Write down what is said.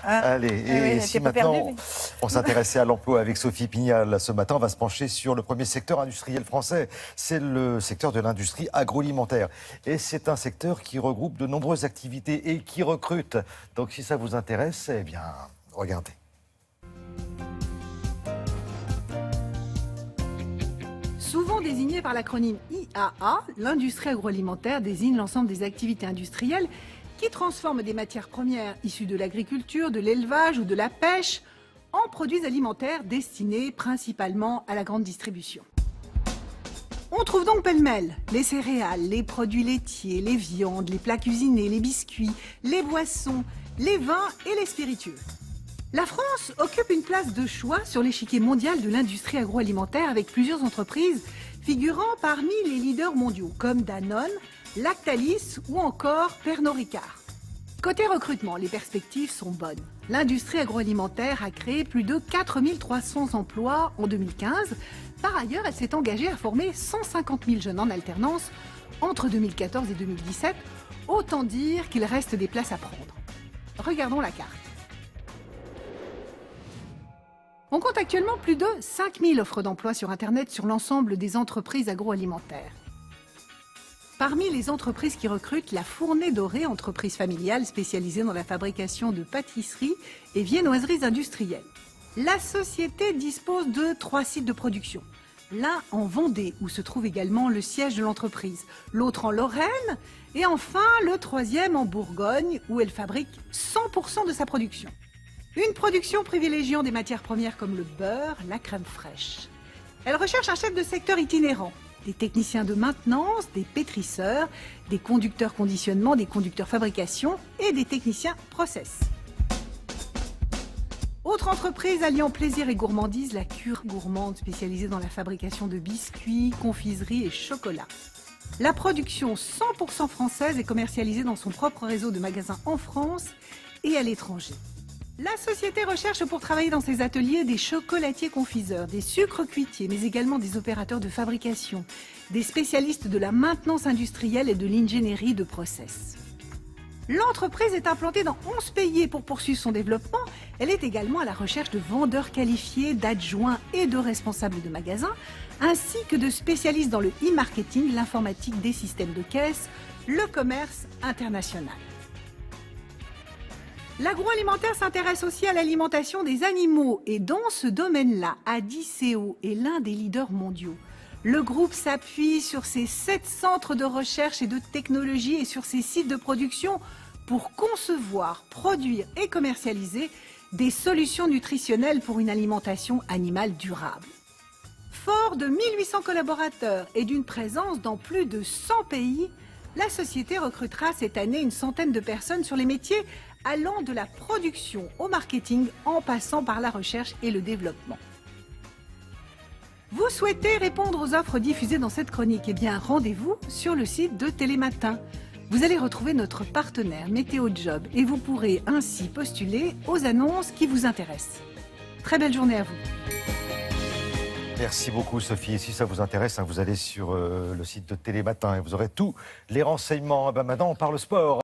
Hein. Allez, et si maintenant perdu, mais... on s'intéressait à l'emploi avec Sophie Pignal, ce matin, on va se pencher sur le premier secteur industriel français. C'est le secteur de l'industrie agroalimentaire. Et c'est un secteur qui regroupe de nombreuses activités et qui recrute. Donc si ça vous intéresse, eh bien, regardez. Souvent désigné par l'acronyme IAA, l'industrie agroalimentaire désigne l'ensemble des activités industrielles qui transforment des matières premières issues de l'agriculture, de l'élevage ou de la pêche en produits alimentaires destinés principalement à la grande distribution. On trouve donc pêle-mêle les céréales, les produits laitiers, les viandes, les plats cuisinés, les biscuits, les boissons, les vins et les spiritueux. La France occupe une place de choix sur l'échiquier mondial de l'industrie agroalimentaire avec plusieurs entreprises figurant parmi les leaders mondiaux comme Danone, Lactalis ou encore Pernod Ricard. Côté recrutement, les perspectives sont bonnes. L'industrie agroalimentaire a créé plus de 4300 emplois en 2015. Par ailleurs, elle s'est engagée à former 150 000 jeunes en alternance entre 2014 et 2017. Autant dire qu'il reste des places à prendre. Regardons la carte. On compte actuellement plus de 5000 offres d'emploi sur Internet sur l'ensemble des entreprises agroalimentaires. Parmi les entreprises qui recrutent, la Fournée Dorée, entreprise familiale spécialisée dans la fabrication de pâtisseries et viennoiseries industrielles. La société dispose de 3 sites de production. L'un en Vendée, où se trouve également le siège de l'entreprise, l'autre en Lorraine, et enfin le troisième en Bourgogne, où elle fabrique 100% de sa production. Une production privilégiant des matières premières comme le beurre, la crème fraîche. Elle recherche un chef de secteur itinérant, des techniciens de maintenance, des pétrisseurs, des conducteurs conditionnement, des conducteurs fabrication et des techniciens process. Autre entreprise alliant plaisir et gourmandise, la Cure Gourmande, spécialisée dans la fabrication de biscuits, confiseries et chocolats. La production 100% française est commercialisée dans son propre réseau de magasins en France et à l'étranger. La société recherche pour travailler dans ses ateliers des chocolatiers confiseurs, des sucres cuitiers, mais également des opérateurs de fabrication, des spécialistes de la maintenance industrielle et de l'ingénierie de process. L'entreprise est implantée dans 11 pays et pour poursuivre son développement, elle est également à la recherche de vendeurs qualifiés, d'adjoints et de responsables de magasins, ainsi que de spécialistes dans le e-marketing, l'informatique des systèmes de caisse, le commerce international. L'agroalimentaire s'intéresse aussi à l'alimentation des animaux et dans ce domaine-là, Adiceo est l'un des leaders mondiaux. Le groupe s'appuie sur ses 7 centres de recherche et de technologie et sur ses sites de production pour concevoir, produire et commercialiser des solutions nutritionnelles pour une alimentation animale durable. Fort de 1800 collaborateurs et d'une présence dans plus de 100 pays, la société recrutera cette année une centaine de personnes sur les métiers allant de la production au marketing en passant par la recherche et le développement. Vous souhaitez répondre aux offres diffusées dans cette chronique? Eh bien, rendez-vous sur le site de Télématin. Vous allez retrouver notre partenaire Météo Job et vous pourrez ainsi postuler aux annonces qui vous intéressent. Très belle journée à vous. Merci beaucoup Sophie. Et si ça vous intéresse, vous allez sur le site de Télématin et vous aurez tous les renseignements. Maintenant, on parle sport.